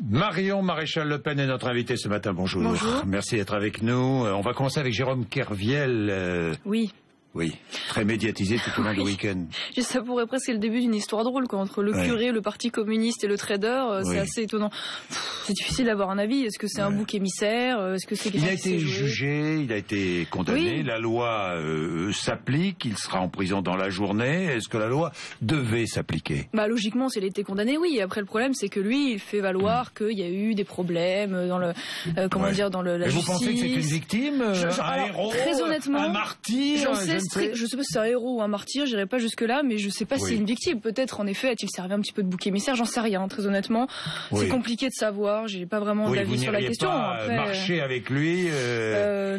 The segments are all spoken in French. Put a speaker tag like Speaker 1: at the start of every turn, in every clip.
Speaker 1: Marion Maréchal Le Pen est notre invitée ce matin. Bonjour.
Speaker 2: Bonjour.
Speaker 1: Merci d'être avec nous. On va commencer avec Jérôme Kerviel.
Speaker 2: Oui.
Speaker 1: Oui, très médiatisé tout au long du week-end.
Speaker 2: Ça pourrait presque être le début d'une histoire drôle, quoi. Entre le curé, le parti communiste et le trader, c'est assez étonnant. C'est difficile d'avoir un avis. Est-ce que c'est un bouc émissaire? Est-ce que c'est
Speaker 1: Il a été jugé, il a été condamné. La loi s'applique, il sera en prison dans la journée. Est-ce que la loi devait s'appliquer?
Speaker 2: Logiquement, s'il a été condamné, oui. Après, le problème, c'est que lui, il fait valoir qu'il y a eu des problèmes dans le, la justice.
Speaker 1: Vous pensez que c'est une victime, un héros,
Speaker 2: très honnêtement,
Speaker 1: un martyr?
Speaker 2: Je sais pas si c'est un héros ou un martyr, j'irai pas jusque là, mais je sais pas si c'est une victime. Peut-être, en effet, a-t-il servi un petit peu de bouc émissaire, j'en sais rien, très honnêtement. C'est compliqué de savoir, j'ai pas vraiment d'avis sur la question.
Speaker 1: Après, marcher avec lui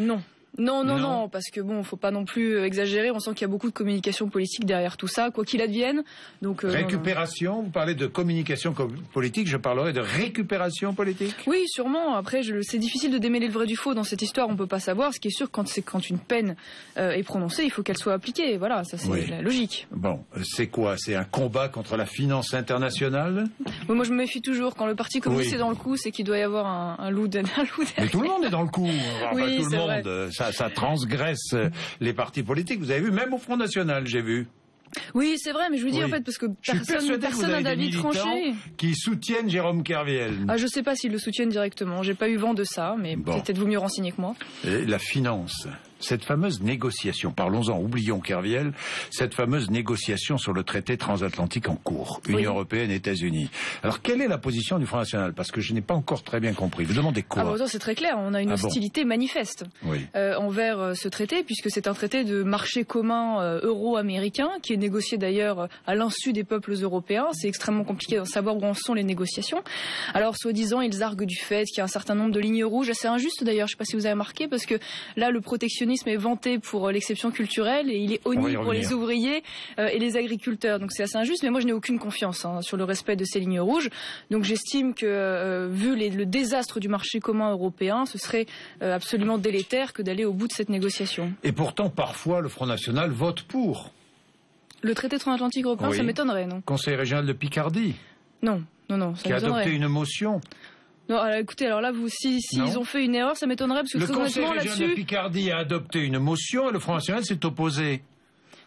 Speaker 2: Non. Non, parce que bon, faut pas non plus exagérer. On sent qu'il y a beaucoup de communication politique derrière tout ça, quoi qu'il advienne. Donc
Speaker 1: récupération. Vous parlez de communication politique, je parlerai de récupération politique.
Speaker 2: Oui, sûrement. Après, c'est difficile de démêler le vrai du faux dans cette histoire. On peut pas savoir. Ce qui est sûr, quand une peine est prononcée, il faut qu'elle soit appliquée. Voilà, ça c'est la logique.
Speaker 1: Bon, c'est quoi? C'est un combat contre la finance internationale?
Speaker 2: Oui, moi, je me méfie toujours. Quand le parti communiste est dans le coup, c'est qu'il doit y avoir un loup derrière.
Speaker 1: Mais tout le monde est dans le coup.
Speaker 2: Oui,
Speaker 1: tout le monde. Ça transgresse les partis politiques. Vous avez vu, même au Front National, j'ai vu.
Speaker 2: Oui, c'est vrai, mais je vous dis en fait, parce que personne n'a d'avis tranché.
Speaker 1: Qui soutiennent Jérôme Kerviel.
Speaker 2: Je sais pas s'ils le soutiennent directement. J'ai pas eu vent de ça, mais peut-être vous mieux renseigner que moi.
Speaker 1: Et la finance. Cette fameuse négociation, parlons-en, oublions Kerviel, cette fameuse négociation sur le traité transatlantique en cours, Union européenne, États-Unis. Alors, quelle est la position du Front National? Parce que je n'ai pas encore très bien compris. Vous demandez quoi?
Speaker 2: C'est très clair. On a une hostilité manifeste envers ce traité, puisque c'est un traité de marché commun euro-américain, qui est négocié d'ailleurs à l'insu des peuples européens. C'est extrêmement compliqué de savoir où en sont les négociations. Alors, soi-disant, ils arguent du fait qu'il y a un certain nombre de lignes rouges, assez injustes d'ailleurs, je ne sais pas si vous avez remarqué, parce que là, le protectionnisme est vanté pour l'exception culturelle et il est honni pour les ouvriers et les agriculteurs. Donc c'est assez injuste, mais moi je n'ai aucune confiance sur le respect de ces lignes rouges. Donc j'estime que vu le désastre du marché commun européen, ce serait absolument délétère que d'aller au bout de cette négociation.
Speaker 1: Et pourtant, parfois, le Front National vote pour.
Speaker 2: Le traité transatlantique européen, ça m'étonnerait, non?
Speaker 1: Conseil régional de Picardie.
Speaker 2: Non, ça m'étonnerait.
Speaker 1: Qui a adopté une motion.
Speaker 2: Non, alors écoutez, alors là, ils ont fait une erreur, ça m'étonnerait, parce que
Speaker 1: le Conseil régional de Picardie a adopté une motion et le Front National s'est opposé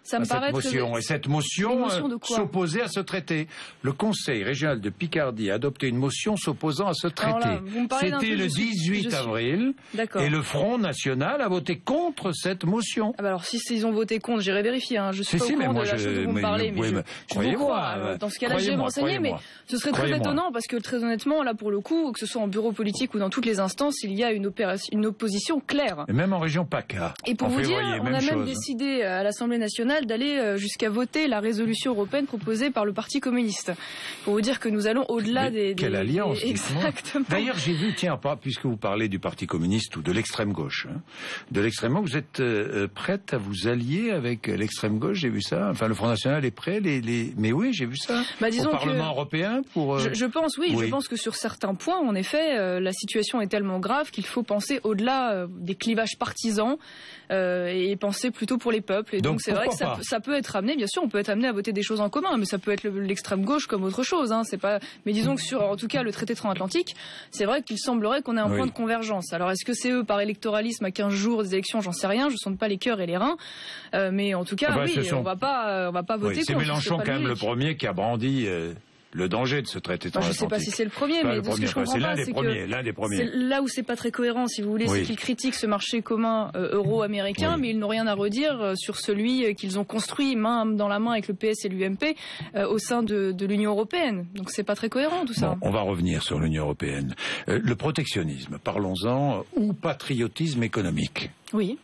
Speaker 2: ça me paraît
Speaker 1: motion. Et cette motion s'opposait à ce traité. Le Conseil régional de Picardie a adopté une motion s'opposant à ce traité. C'était le 18 avril. Et le Front National a voté contre cette motion.
Speaker 2: Alors si ils ont voté contre, j'irai vérifier. Je suis pas au courant de la chose dont vous me parlez, mais croyez-moi. Dans ce cas-là, je vais me renseigner, mais ce serait très étonnant parce que très honnêtement, là pour le coup, que ce soit en bureau politique ou dans toutes les instances, il y a une opposition claire.
Speaker 1: Et même en région PACA.
Speaker 2: Et pour vous dire, on a même décidé à l'Assemblée nationale d'aller jusqu'à voter la résolution européenne proposée par le Parti communiste. Pour vous dire que nous allons au-delà des...
Speaker 1: Quelle alliance,
Speaker 2: exactement.
Speaker 1: D'ailleurs, j'ai vu, puisque vous parlez du Parti communiste ou de l'extrême gauche, de l'extrême gauche, vous êtes prête à vous allier avec l'extrême gauche, j'ai vu ça. Enfin, le Front National est prêt, mais oui, j'ai vu ça. Disons au Parlement européen pour...
Speaker 2: Je pense, je pense que sur certains points, en effet, la situation est tellement grave qu'il faut penser au-delà des clivages partisans et penser plutôt pour les peuples. Et donc c'est vrai que ça peut être amené, bien sûr, on peut être amené à voter des choses en commun, mais ça peut être l'extrême gauche comme autre chose. C'est pas. Mais disons que en tout cas, le traité transatlantique, c'est vrai qu'il semblerait qu'on ait un point de convergence. Alors est-ce que c'est eux par électoralisme à 15 jours des élections, j'en sais rien, je sonde pas les cœurs et les reins, mais en tout cas, on va pas voter contre.
Speaker 1: C'est Mélenchon quand même le premier qui a brandi le danger de ce traité transatlantique.
Speaker 2: Je ne sais pas si c'est le premier, mais ce que je comprends pas, c'est que là où c'est pas très cohérent, si vous voulez, c'est qu'ils critiquent ce marché commun euro-américain, mais ils n'ont rien à redire sur celui qu'ils ont construit main dans la main avec le PS et l'UMP au sein de l'Union européenne. Donc c'est pas très cohérent tout ça.
Speaker 1: On va revenir sur l'Union européenne. Le protectionnisme, parlons-en, ou patriotisme économique.
Speaker 2: Oui.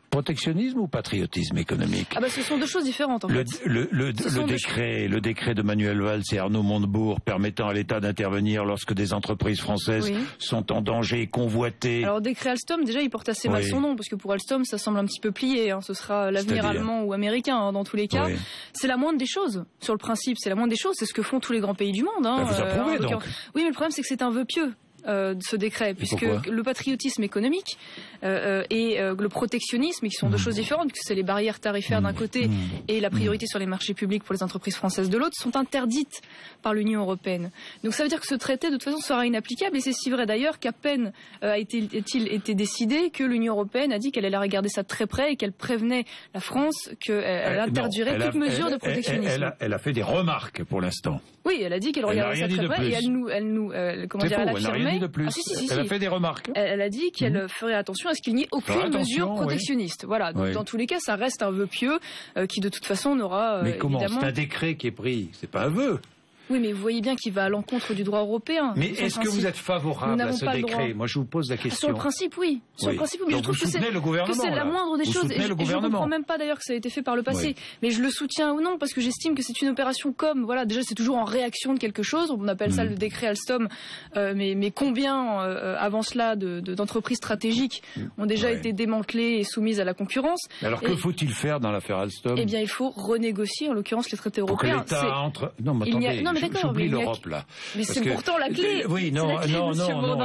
Speaker 1: Protectionnisme ou patriotisme économique?
Speaker 2: Ce sont deux choses différentes en fait.
Speaker 1: Le décret de Manuel Valls et Arnaud Montebourg permettant à l'État d'intervenir lorsque des entreprises françaises sont en danger et convoitées.
Speaker 2: Alors décret Alstom, déjà il porte assez mal son nom, parce que pour Alstom ça semble un petit peu plié, ce sera l'avenir allemand ou américain dans tous les cas. C'est la moindre des choses, sur le principe, c'est la moindre des choses, c'est ce que font tous les grands pays du monde.
Speaker 1: Vous approuvez donc.
Speaker 2: Oui, mais le problème c'est que c'est un vœu pieux. ce décret, puisque le patriotisme économique et le protectionnisme, qui sont deux choses différentes, puisque c'est les barrières tarifaires d'un côté et la priorité sur les marchés publics pour les entreprises françaises de l'autre, sont interdites par l'Union européenne. Donc ça veut dire que ce traité, de toute façon, sera inapplicable, et c'est si vrai d'ailleurs qu'à peine a-t-il été décidé que l'Union européenne a dit qu'elle allait regarder ça de très près et qu'elle prévenait la France qu'elle interdirait toute mesure de protectionnisme.
Speaker 1: Elle a fait des remarques pour l'instant.
Speaker 2: Oui, elle a dit qu'elle regardait ça très près et elle affirmait.
Speaker 1: De plus. Elle a fait des remarques.
Speaker 2: Elle a dit qu'elle ferait attention à ce qu'il n'y ait aucune mesure protectionniste. Voilà. Donc dans tous les cas, ça reste un vœu pieux qui de toute façon n'aura.
Speaker 1: Mais comment ? C'est un décret qui est pris. C'est pas un vœu.
Speaker 2: Oui, mais vous voyez bien qu'il va à l'encontre du droit européen.
Speaker 1: Mais est-ce que vous êtes favorable à ce décret ? Moi, je vous pose la question.
Speaker 2: Sur le principe, oui. Sur le principe, mais je trouve que c'est la moindre des choses. Et je ne comprends même pas d'ailleurs que ça a été fait par le passé. Mais je le soutiens ou non, parce que j'estime que c'est une opération comme, voilà, déjà c'est toujours en réaction de quelque chose. On appelle ça le décret Alstom. Mais combien, avant cela, d'entreprises stratégiques ont déjà été démantelées et soumises à la concurrence ?
Speaker 1: Alors que faut-il faire dans l'affaire Alstom ?
Speaker 2: Eh bien, il faut renégocier, en l'occurrence, les traités européens.
Speaker 1: Pour que l'État entre... Non, mais attendez. J'oublie l'Europe là.
Speaker 2: Mais c'est pourtant la clé.
Speaker 1: Oui, non, il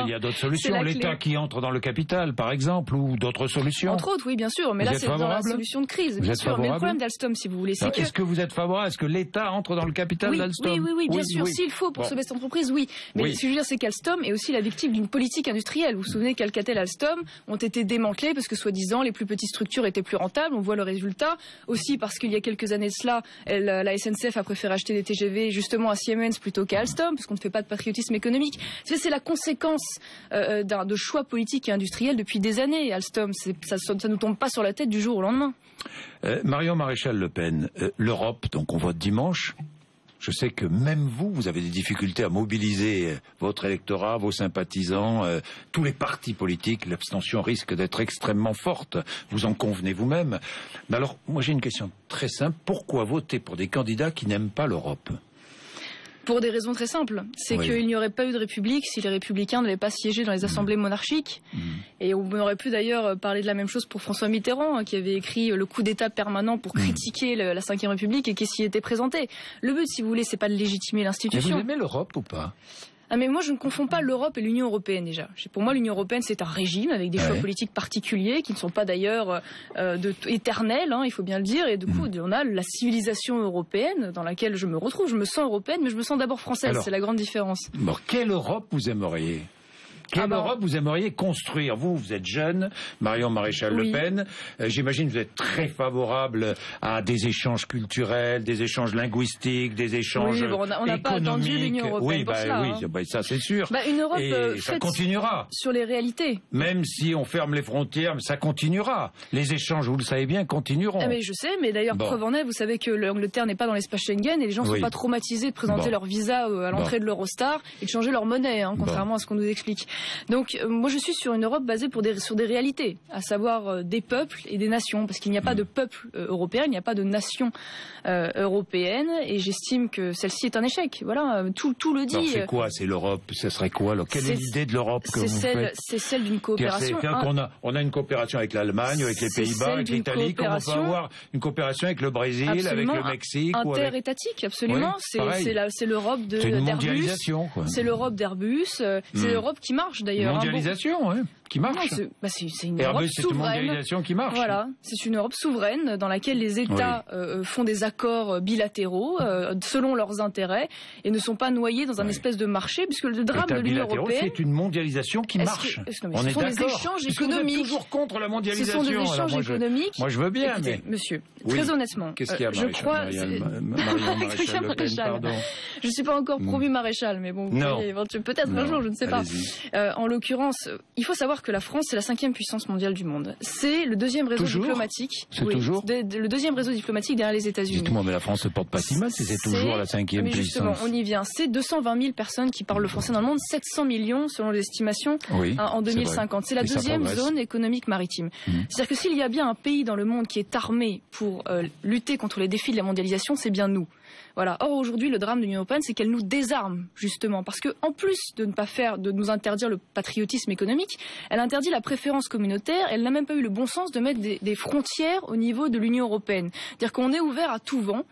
Speaker 1: y a d'autres solutions. L'État qui entre dans le capital, par exemple, ou d'autres solutions.
Speaker 2: Entre autres, oui, bien sûr. Mais là, c'est dans la solution de crise. Bien sûr. Mais le problème d'Alstom, si vous voulez, c'est que.
Speaker 1: Est-ce que vous êtes favorable à ce que l'État entre dans le capital d'Alstom ?
Speaker 2: Oui, bien sûr. S'il faut pour sauver cette entreprise, oui. Mais ce que je veux dire, c'est qu'Alstom est aussi la victime d'une politique industrielle. Vous vous souvenez qu'Alcatel et Alstom ont été démantelés parce que, soi-disant, les plus petites structures étaient plus rentables. On voit le résultat. Aussi parce qu'il y a quelques années de cela, la SNCF a préféré acheter des TGV justement à Siemens plutôt qu'à Alstom, parce qu'on ne fait pas de patriotisme économique. C'est la conséquence de choix politiques et industriels depuis des années, Alstom. Ça ne nous tombe pas sur la tête du jour au lendemain.
Speaker 1: Marion Maréchal Le Pen, l'Europe, donc on vote dimanche. Je sais que même vous avez des difficultés à mobiliser votre électorat, vos sympathisants, tous les partis politiques. L'abstention risque d'être extrêmement forte. Vous en convenez vous-même. Mais alors, moi j'ai une question très simple. Pourquoi voter pour des candidats qui n'aiment pas l'Europe ?
Speaker 2: Pour des raisons très simples. C'est qu'il n'y aurait pas eu de République si les Républicains n'avaient pas siégé dans les assemblées monarchiques. Et on aurait pu d'ailleurs parler de la même chose pour François Mitterrand, qui avait écrit le coup d'État permanent pour critiquer la Ve République et qui s'y était présenté. Le but, si vous voulez, c'est pas de légitimer l'institution.
Speaker 1: Mais vous aimez l'Europe ou pas ?
Speaker 2: Ah mais moi je ne confonds pas l'Europe et l'Union européenne déjà. Pour moi l'Union européenne c'est un régime avec des choix politiques particuliers qui ne sont pas d'ailleurs éternels, il faut bien le dire. Et du coup on a la civilisation européenne dans laquelle je me retrouve. Je me sens européenne mais je me sens d'abord française. C'est la grande différence.
Speaker 1: Bon, quelle Europe vous aimeriez ? Quelle Europe vous aimeriez construire ? Vous êtes jeune, Marion Maréchal Le Pen. J'imagine que vous êtes très favorable à des échanges culturels, des échanges linguistiques, des échanges économiques.
Speaker 2: On n'a pas attendu l'Union européenne pour cela.
Speaker 1: Ça c'est sûr.
Speaker 2: Une Europe
Speaker 1: et ça continuera.
Speaker 2: Sur les réalités.
Speaker 1: Même si on ferme les frontières, ça continuera. Les échanges, vous le savez bien, continueront.
Speaker 2: Mais je sais, mais d'ailleurs, preuve en est, vous savez que l'Angleterre n'est pas dans l'espace Schengen et les gens ne sont pas traumatisés de présenter leur visa à l'entrée de l'Eurostar et de changer leur monnaie, contrairement à ce qu'on nous explique. Donc moi je suis sur une Europe basée sur des réalités, à savoir des peuples et des nations, parce qu'il n'y a pas de peuple européen, il n'y a pas de nation européenne, et j'estime que celle-ci est un échec. Voilà, tout le dit.
Speaker 1: Alors c'est quoi, c'est l'Europe ? Ce serait quoi ? Quelle est l'idée de l'Europe que vous faites ?
Speaker 2: C'est celle d'une coopération.
Speaker 1: On a une coopération avec l'Allemagne, avec les Pays-Bas, avec l'Italie, comme on peut avoir une coopération avec le Brésil, avec le Mexique.
Speaker 2: Interétatique, absolument. C'est l'Europe d'Airbus. C'est l'Europe d'Airbus. C'est l'Europe qui marche d'ailleurs.
Speaker 1: Mondialisation, qui marche.
Speaker 2: C'est une Europe souveraine.
Speaker 1: C'est une mondialisation qui marche.
Speaker 2: Voilà, c'est une Europe souveraine dans laquelle les États font des accords bilatéraux selon leurs intérêts et ne sont pas noyés dans un espèce de marché, puisque le drame de l'Union européenne...
Speaker 1: C'est une mondialisation qui marche.
Speaker 2: Ce sont des échanges économiques.
Speaker 1: Vous êtes toujours contre la mondialisation.
Speaker 2: Ce sont des échanges économiques.
Speaker 1: Moi je veux bien,
Speaker 2: mais... Monsieur, très honnêtement,
Speaker 1: qu'est-ce qu'il y a,
Speaker 2: je crois... Je ne suis pas encore promu maréchal, mais bon, peut-être un jour, je ne sais pas. En l'occurrence, il faut savoir que la France, c'est la 5e puissance mondiale du monde. C'est le deuxième réseau diplomatique.
Speaker 1: Toujours
Speaker 2: le deuxième réseau diplomatique derrière les États-Unis.
Speaker 1: Dites-moi, mais la France se porte pas si mal si c'est toujours la 5e puissance.
Speaker 2: Justement, on y vient. C'est 220 000 personnes qui parlent le français dans le monde, 700 millions selon les estimations en 2050. C'est la deuxième zone économique maritime. C'est-à-dire que s'il y a bien un pays dans le monde qui est armé pour lutter contre les défis de la mondialisation, c'est bien nous. Voilà. Or aujourd'hui, le drame de l'Union européenne, c'est qu'elle nous désarme justement, parce que en plus de nous interdire le patriotisme économique, elle interdit la préférence communautaire. Elle n'a même pas eu le bon sens de mettre des frontières au niveau de l'Union européenne. C'est-à-dire qu'on est ouvert à tout vent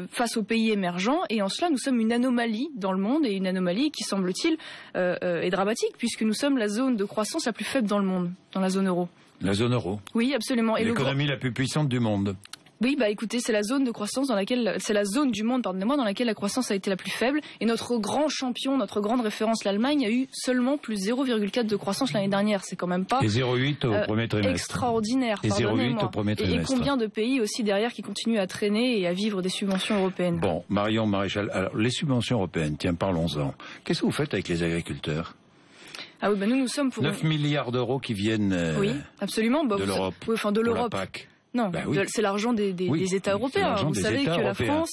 Speaker 2: face aux pays émergents, et en cela, nous sommes une anomalie dans le monde, et une anomalie qui, semble-t-il, est dramatique, puisque nous sommes la zone de croissance la plus faible dans le monde, dans la zone euro.
Speaker 1: La zone euro.
Speaker 2: Oui, absolument. Et
Speaker 1: l'économie la plus puissante du monde.
Speaker 2: Oui, écoutez, c'est la zone de croissance c'est la zone du monde, pardonnez-moi, dans laquelle la croissance a été la plus faible. Et notre grand champion, notre grande référence, l'Allemagne, a eu seulement plus 0,4 de croissance l'année dernière. C'est quand même pas.
Speaker 1: Et 0,8 au premier trimestre.
Speaker 2: Extraordinaire.
Speaker 1: Et 0,8 au premier trimestre.
Speaker 2: Et combien de pays aussi derrière qui continuent à traîner et à vivre des subventions européennes.
Speaker 1: Bon, Marion Maréchal, alors les subventions européennes, tiens, parlons-en. Qu'est-ce que vous faites avec les agriculteurs?
Speaker 2: Ah oui, nous sommes pour
Speaker 1: 9 milliards d'euros qui viennent
Speaker 2: oui, absolument.
Speaker 1: de l'Europe.
Speaker 2: Oui, enfin de l'Europe. Non, oui. C'est l'argent des États européens. Vous savez que la France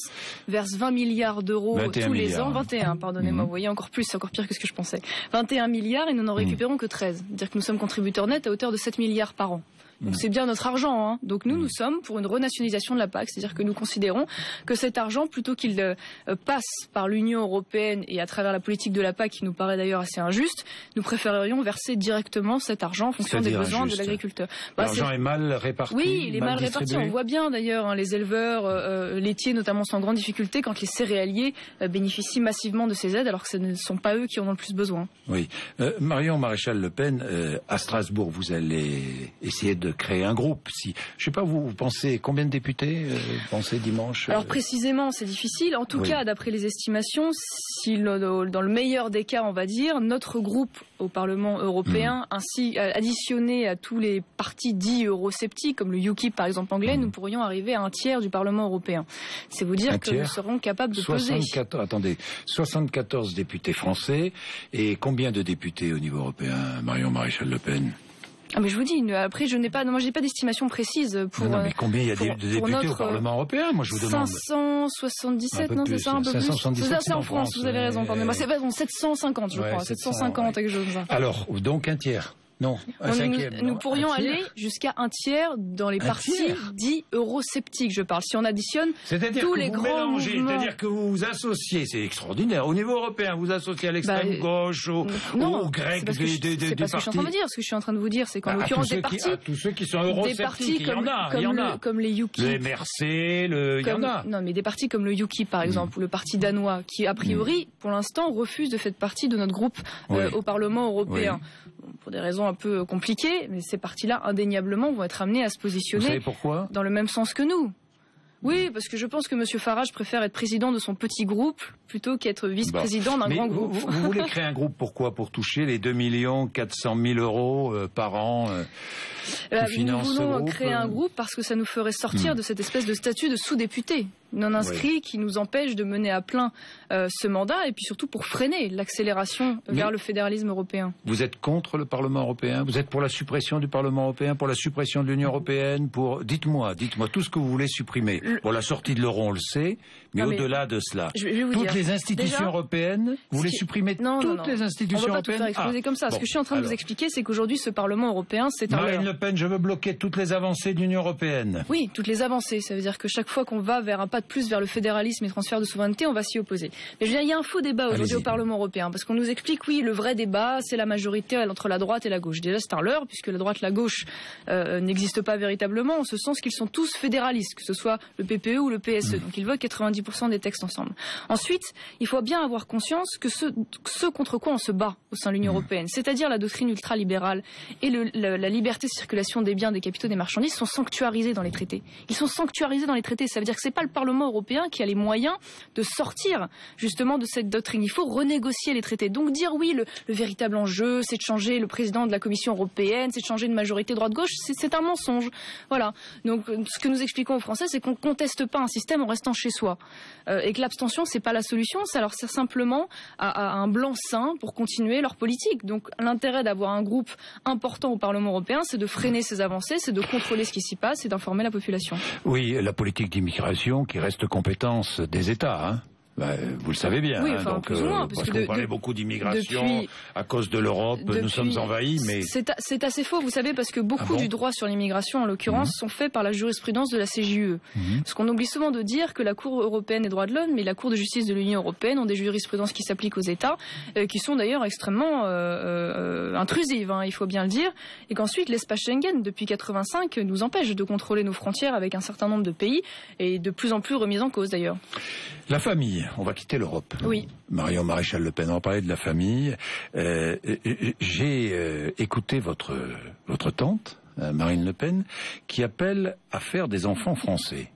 Speaker 2: verse 20 milliards d'euros tous les ans. 21, pardonnez-moi, vous voyez, encore plus, c'est encore pire que ce que je pensais. 21 milliards et nous n'en récupérons que 13. C'est-à-dire que nous sommes contributeurs nets à hauteur de 7 milliards par an. Donc c'est bien notre argent, hein. Donc nous sommes pour une renationalisation de la PAC, c'est-à-dire que nous considérons que cet argent, plutôt qu'il passe par l'Union européenne et à travers la politique de la PAC, qui nous paraît d'ailleurs assez injuste, nous préférerions verser directement cet argent en fonction des besoins de l'agriculteur.
Speaker 1: L'argent est mal réparti.
Speaker 2: Oui, il est mal réparti. On voit bien d'ailleurs les éleveurs laitiers notamment sont en grande difficulté quand les céréaliers bénéficient massivement de ces aides, alors que ce ne sont pas eux qui en ont le plus besoin.
Speaker 1: Oui. Marion Maréchal Le Pen, à Strasbourg, vous allez essayer de créer un groupe. Si, je sais pas, vous pensez combien de députés vous pensez dimanche?
Speaker 2: Alors précisément, c'est difficile. En tout cas, d'après les estimations, si dans le meilleur des cas, on va dire, notre groupe au Parlement européen, ainsi additionné à tous les partis dits eurosceptiques, comme le UKIP par exemple anglais, nous pourrions arriver à un tiers du Parlement européen. C'est vous dire que nous serons capables de peser.
Speaker 1: 74 députés français et combien de députés au niveau européen, Marion Maréchal Le Pen?
Speaker 2: Ah mais je vous dis, après je n'ai pas d'estimation précise pour.
Speaker 1: Non, mais combien il y a de députés au Parlement européen? Moi je vous demande.
Speaker 2: 577, non c'est ça un peu plus. C'est en France, vous avez raison. Pardonnez-moi, c'est pas 750 je crois, 750 quelque chose.
Speaker 1: Alors donc un tiers. Non, un cinquième.
Speaker 2: Nous pourrions aller jusqu'à un tiers dans les partis dits eurosceptiques, je parle. Si on additionne tous les grands mouvements...
Speaker 1: C'est-à-dire que vous vous associez, c'est extraordinaire. Au niveau européen, vous associez à l'extrême gauche, aux Grecs, des partis...
Speaker 2: C'est pas ce que je suis en train de dire. Ce que je suis en train de vous dire, c'est qu'en l'occurrence des partis...
Speaker 1: tous ceux qui sont eurosceptiques, il y en a.
Speaker 2: Comme les UKIP.
Speaker 1: Le MRC, il y en a.
Speaker 2: Non, mais des partis comme le UKIP, par exemple, ou le parti danois, qui, a priori, pour l'instant, refuse de faire partie de notre groupe au Parlement européen. Pour des raisons un peu compliquées, mais ces partis-là, indéniablement, vont être amenés à se positionner dans le même sens que nous. Oui, parce que je pense que M. Farage préfère être président de son petit groupe plutôt qu'être vice-président d'un grand groupe.
Speaker 1: Vous voulez créer un groupe, pourquoi? Pour toucher les 2 400 000 euros par an
Speaker 2: nous voulons créer un groupe parce que ça nous ferait sortir de cette espèce de statut de sous-député non inscrit qui nous empêche de mener à plein ce mandat, et puis surtout pour freiner l'accélération vers le fédéralisme européen.
Speaker 1: Vous êtes contre le Parlement européen? Vous êtes pour la suppression du Parlement européen, pour la suppression de l'Union européenne, dites-moi tout ce que vous voulez supprimer. Pour la sortie de l'euro, on le sait, mais au-delà de cela, toutes les institutions européennes, vous voulez supprimer toutes les institutions européennes?
Speaker 2: On ne va pas tout faire exploser comme ça. Ce que je suis en train de vous expliquer, c'est qu'aujourd'hui, ce Parlement européen, c'est un leurre.
Speaker 1: Marine Le Pen, je veux bloquer toutes les avancées de l'Union européenne.
Speaker 2: Oui, toutes les avancées. Ça veut dire que chaque fois qu'on va vers un pas de plus vers le fédéralisme et transfert de souveraineté, on va s'y opposer. Mais je veux dire, il y a un faux débat aujourd'hui au Parlement européen, parce qu'on nous explique, oui, le vrai débat, c'est la majorité entre la droite et la gauche. Déjà, c'est un leurre, puisque la droite et la gauche n'existent pas véritablement, en ce sens qu'ils sont tous fédéralistes, que ce soit le PPE ou le PSE. Donc ils votent 90% des textes ensemble. Ensuite, il faut bien avoir conscience que ce contre quoi on se bat au sein de l'Union européenne, c'est-à-dire la doctrine ultralibérale et la liberté de circulation des biens, des capitaux, des marchandises, sont sanctuarisés dans les traités. Ils sont sanctuarisés dans les traités. Ça veut dire que c'est pas le Parlement européen qui a les moyens de sortir justement de cette doctrine. Il faut renégocier les traités. Donc dire oui, le véritable enjeu, c'est de changer le président de la Commission européenne, c'est de changer une majorité droite-gauche, c'est un mensonge. Voilà. Donc ce que nous expliquons aux Français, c'est qu'on ne conteste pas un système en restant chez soi. Et que l'abstention, c'est pas la solution, ça leur sert simplement à un blanc-seing pour continuer leur politique. Donc l'intérêt d'avoir un groupe important au Parlement européen, c'est de freiner ces avancées, c'est de contrôler ce qui s'y passe et d'informer la population.
Speaker 1: Oui, la politique d'immigration qui reste compétence des États, hein. Vous le savez bien,
Speaker 2: oui, enfin,
Speaker 1: donc,
Speaker 2: plus ou moins,
Speaker 1: parce qu'on parlait beaucoup d'immigration à cause de l'Europe, nous sommes envahis, mais...
Speaker 2: C'est assez faux, vous savez, parce que beaucoup du droit sur l'immigration, en l'occurrence, sont faits par la jurisprudence de la CJUE. Parce qu'on oublie souvent de dire que la Cour européenne des droits de l'homme et la Cour de justice de l'Union européenne ont des jurisprudences qui s'appliquent aux États, qui sont d'ailleurs extrêmement intrusives, il faut bien le dire, et qu'ensuite l'espace Schengen, depuis 85, nous empêche de contrôler nos frontières avec un certain nombre de pays, et de plus en plus remis en cause d'ailleurs.
Speaker 1: La famille, on va quitter l'Europe.
Speaker 2: Oui.
Speaker 1: Marion Maréchal Le Pen, on va parler de la famille. J'ai écouté votre tante, Marine Le Pen, qui appelle à faire des enfants français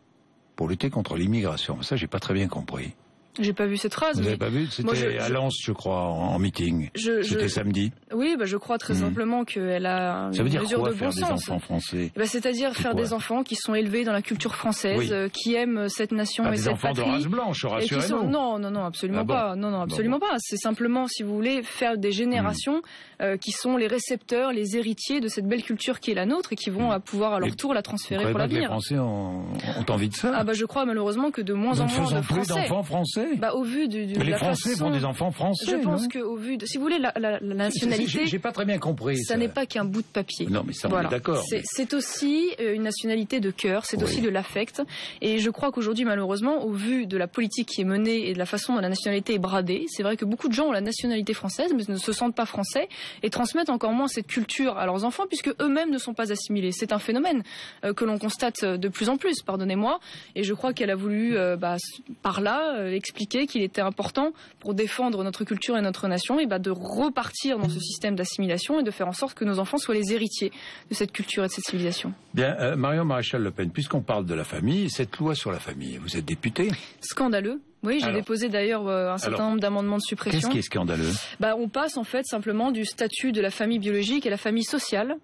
Speaker 1: pour lutter contre l'immigration. Ça, j'ai pas très bien compris.
Speaker 2: J'ai pas vu cette phrase.
Speaker 1: Vous n'avez pas vu? C'était à Lens, je crois, en meeting. C'était samedi.
Speaker 2: Oui, je crois très simplement qu'elle a
Speaker 1: une mesure
Speaker 2: de bon sens. Ça veut dire quoi,
Speaker 1: faire des enfants français?
Speaker 2: C'est-à-dire faire des enfants qui sont élevés dans la culture française, qui aiment cette nation et cette patrie.
Speaker 1: Des enfants de race blanche, rassurez-nous.
Speaker 2: Non, absolument pas. Non, absolument pas. C'est simplement, si vous voulez, faire des générations qui sont les récepteurs, les héritiers de cette belle culture qui est la nôtre et qui vont pouvoir à leur tour la transférer pour l'avenir.
Speaker 1: Les Français ont envie de ça?
Speaker 2: Je crois malheureusement que de moins en moins de Français.
Speaker 1: Plus d'enfants français.
Speaker 2: Au vu de
Speaker 1: les
Speaker 2: la
Speaker 1: Français
Speaker 2: façon,
Speaker 1: font des enfants français.
Speaker 2: Je pense qu'au vu de, si vous voulez, la nationalité.
Speaker 1: J'ai pas très bien compris.
Speaker 2: Ça n'est pas qu'un bout de papier.
Speaker 1: Non, mais ça, on est d'accord.
Speaker 2: C'est aussi une nationalité de cœur, c'est aussi de l'affect. Et je crois qu'aujourd'hui, malheureusement, au vu de la politique qui est menée et de la façon dont la nationalité est bradée, c'est vrai que beaucoup de gens ont la nationalité française, mais ne se sentent pas français et transmettent encore moins cette culture à leurs enfants, puisque eux-mêmes ne sont pas assimilés. C'est un phénomène que l'on constate de plus en plus, pardonnez-moi. Et je crois qu'elle a voulu, par là, expliquer qu'il était important pour défendre notre culture et notre nation, et de repartir dans ce système d'assimilation et de faire en sorte que nos enfants soient les héritiers de cette culture et de cette civilisation.
Speaker 1: Bien, Marion Maréchal Le Pen, puisqu'on parle de la famille, cette loi sur la famille, vous êtes députée?
Speaker 2: Scandaleux. Oui, j'ai déposé d'ailleurs un certain nombre d'amendements de suppression.
Speaker 1: Qu'est-ce qui est scandaleux?
Speaker 2: On passe en fait simplement du statut de la famille biologique à la famille sociale.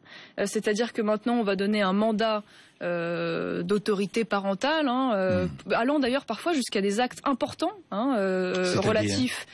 Speaker 2: C'est-à-dire que maintenant on va donner un mandat d'autorité parentale, allant d'ailleurs parfois jusqu'à des actes importants relatifs.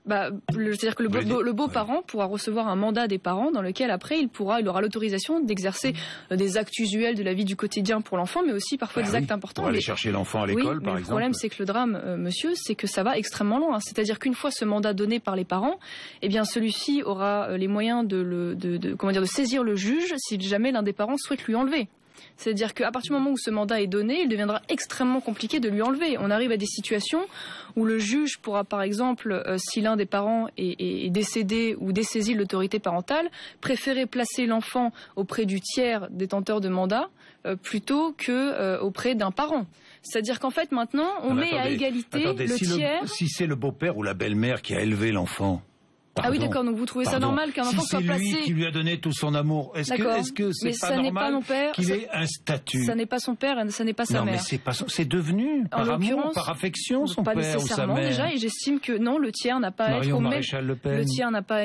Speaker 2: C'est-à-dire que le beau-parent pourra recevoir un mandat des parents dans lequel après il aura l'autorisation d'exercer des actes usuels de la vie du quotidien pour l'enfant, mais aussi parfois des actes importants.
Speaker 1: Pour aller chercher l'enfant à l'école, par exemple.
Speaker 2: Le problème, c'est que le drame, monsieur, c'est que ça va extrêmement loin. C'est-à-dire qu'une fois ce mandat donné par les parents, celui-ci aura les moyens de saisir le juge si jamais l'un des parents souhaite lui enlever. C'est-à-dire qu'à partir du moment où ce mandat est donné, il deviendra extrêmement compliqué de lui enlever. On arrive à des situations où le juge pourra, par exemple, si l'un des parents est décédé ou dessaisi de l'autorité parentale, préférer placer l'enfant auprès du tiers détenteur de mandat plutôt que auprès d'un parent. C'est-à-dire qu'en fait, maintenant, on met à égalité le tiers...
Speaker 1: Si c'est le beau-père ou la belle-mère qui a élevé l'enfant...
Speaker 2: Ah oui, d'accord, donc vous trouvez ça normal qu'un enfant soit placé...
Speaker 1: Si c'est lui qui lui a donné tout son amour, est-ce que c'est pas normal qu'il ait un statut?
Speaker 2: Ça n'est pas son père et ça n'est pas sa mère.
Speaker 1: Non, mais c'est devenu, par amour, par affection, son père ou sa mère. Pas nécessairement
Speaker 2: déjà, et j'estime que non, le tiers n'a pas à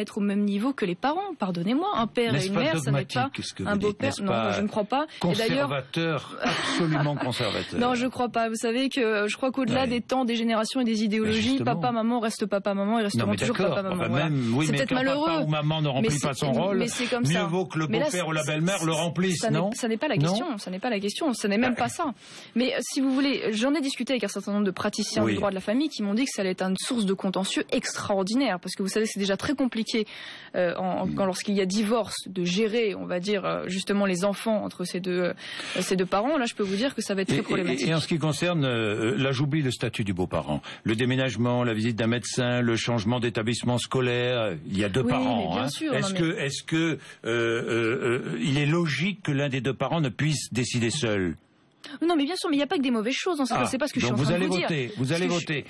Speaker 2: être au même niveau que les parents, pardonnez-moi. Un père et une mère, ça n'est pas un beau-père. Non, je ne crois pas.
Speaker 1: Conservateur, absolument conservateur.
Speaker 2: Non, je ne crois pas. Vous savez que je crois qu'au-delà des temps, des générations et des idéologies, papa-maman reste papa-maman et resteront toujours papa-maman.
Speaker 1: Oui,
Speaker 2: c'est
Speaker 1: mais quand papa ou maman ne remplit pas son rôle, mieux vaut que le beau-père ou la belle-mère le remplisse, non?
Speaker 2: Ça n'est pas la question, ça n'est pas la question, ça n'est même pas ça. Mais si vous voulez, j'en ai discuté avec un certain nombre de praticiens du droit de la famille qui m'ont dit que ça allait être une source de contentieux extraordinaire, parce que vous savez, c'est déjà très compliqué lorsqu'il y a divorce de gérer, on va dire, justement les enfants entre ces deux parents. Là, je peux vous dire que ça va être très problématique.
Speaker 1: Et en ce qui concerne, là j'oublie le statut du beau-parent, le déménagement, la visite d'un médecin, le changement d'établissement scolaire, il y a deux parents.
Speaker 2: Bien sûr,
Speaker 1: est-ce que il est logique que l'un des deux parents ne puisse décider seul?
Speaker 2: Non, mais bien sûr, mais il n'y a pas que des mauvaises choses. C'est pas ce que je suis en train de vous dire.
Speaker 1: Vous allez voter.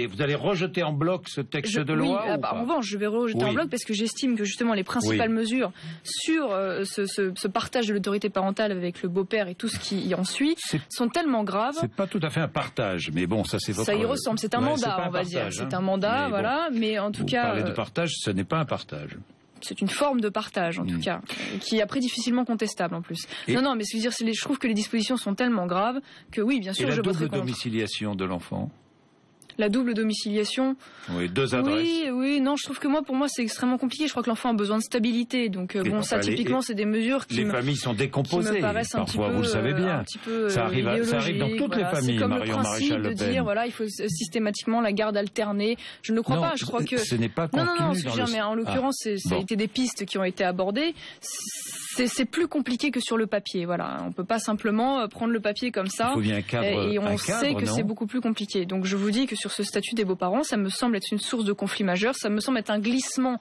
Speaker 1: Vous allez rejeter en bloc ce texte de loi?
Speaker 2: En revanche, je vais rejeter en bloc parce que j'estime que justement les principales mesures sur ce partage de l'autorité parentale avec le beau-père et tout ce qui en suit sont tellement graves.
Speaker 1: C'est pas tout à fait un partage, mais bon, ça c'est votre...
Speaker 2: Ça y ressemble. C'est un mandat, on va dire. C'est un mandat, voilà. Mais en tout cas...
Speaker 1: Vous parlez de partage, ce n'est pas un partage.
Speaker 2: C'est une forme de partage, en tout cas, qui est après difficilement contestable, en plus. Non, mais je trouve que les dispositions sont tellement graves que oui, bien sûr, je voterai contre.
Speaker 1: Et la double domiciliation de l'enfant?
Speaker 2: La double domiciliation.
Speaker 1: Oui, 2 adresses.
Speaker 2: Oui, non, je trouve que pour moi, c'est extrêmement compliqué. Je crois que l'enfant a besoin de stabilité. Donc, ça, typiquement, c'est des mesures qui
Speaker 1: familles sont décomposées.
Speaker 2: Qui me paraissent
Speaker 1: parfois, vous le savez bien. Ça arrive dans toutes les familles, Marion Maréchal Le Pen.
Speaker 2: C'est comme le principe de dire, il faut systématiquement la garde alternée. Je ne le crois pas. Je crois que
Speaker 1: ce n'est pas contenu
Speaker 2: mais en l'occurrence, ça a été des pistes qui ont été abordées. C'est plus compliqué que sur le papier. Voilà, on peut pas simplement prendre le papier comme ça.
Speaker 1: Il faut bien un cadre,
Speaker 2: et on sait que c'est beaucoup plus compliqué. Donc je vous dis que sur ce statut des beaux-parents, ça me semble être une source de conflit majeur. Ça me semble être un glissement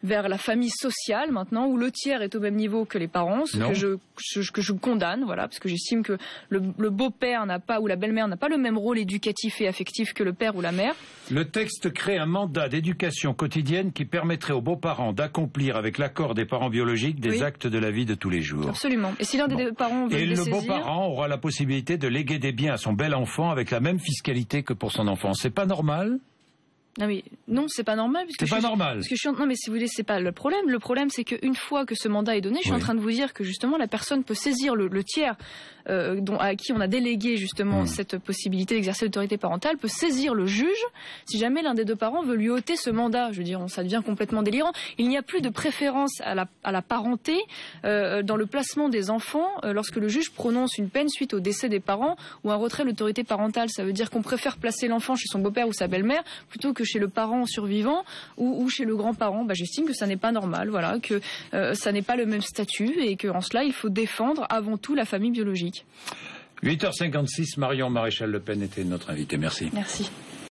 Speaker 2: vers la famille sociale maintenant, où le tiers est au même niveau que les parents, ce que je condamne. Voilà, parce que j'estime que le beau-père n'a pas ou la belle-mère n'a pas le même rôle éducatif et affectif que le père ou la mère.
Speaker 1: Le texte crée un mandat d'éducation quotidienne qui permettrait aux beaux-parents d'accomplir avec l'accord des parents biologiques des actes de la vie de tous les jours.
Speaker 2: Absolument. Et si l'un des parents veut les saisir...
Speaker 1: Et le beau-parent aura la possibilité de léguer des biens à son bel enfant avec la même fiscalité que pour son enfant. C'est pas normal ?
Speaker 2: Non, c'est pas normal.
Speaker 1: C'est pas normal.
Speaker 2: Non, mais si vous voulez, c'est pas le problème. Le problème, c'est qu'une fois que ce mandat est donné, je suis en train de vous dire que justement la personne peut saisir le tiers à qui on a délégué justement cette possibilité d'exercer l'autorité parentale, peut saisir le juge si jamais l'un des deux parents veut lui ôter ce mandat. Je veux dire, ça devient complètement délirant. Il n'y a plus de préférence à la parenté dans le placement des enfants lorsque le juge prononce une peine suite au décès des parents ou un retrait de l'autorité parentale. Ça veut dire qu'on préfère placer l'enfant chez son beau-père ou sa belle-mère plutôt que chez le parent survivant ou chez le grand-parent. J'estime que ça n'est pas normal, que ça n'est pas le même statut et qu'en cela, il faut défendre avant tout la famille biologique.
Speaker 1: 8h56, Marion Maréchal Le Pen était notre invitée. Merci.
Speaker 2: Merci.